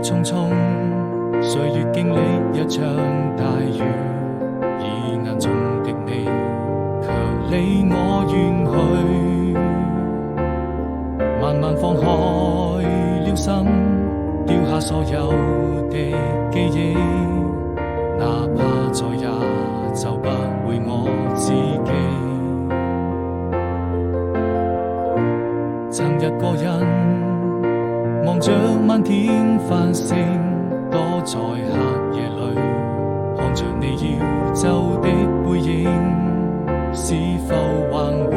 匆匆，歲月經歷一場大雨，已眼中的你卻離我遠去。慢慢放開了心，丟下所有的記憶，哪怕再也找不回我自己。曾一個人望着漫天繁星，躲在黑夜裏，看着你要走的背影，是否還會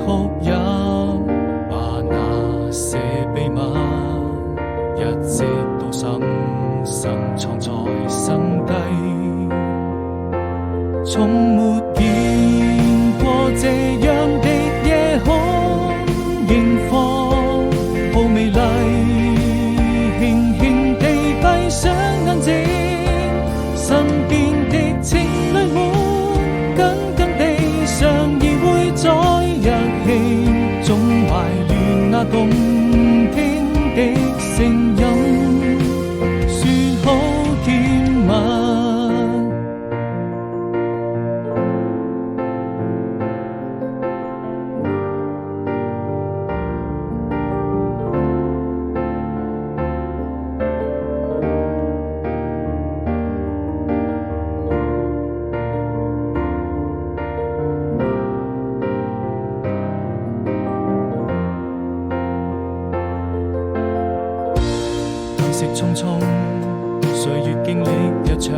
哭泣？把那些秘密一直都深深藏在心底，從沒見過這樣的夜空，螢火好美麗，輕輕地閉上眼睛，身邊的情侶們緊緊地相依會在一起，總懷戀那動聽的聲音，說好甜蜜。褪色匆匆，歲月經歷一場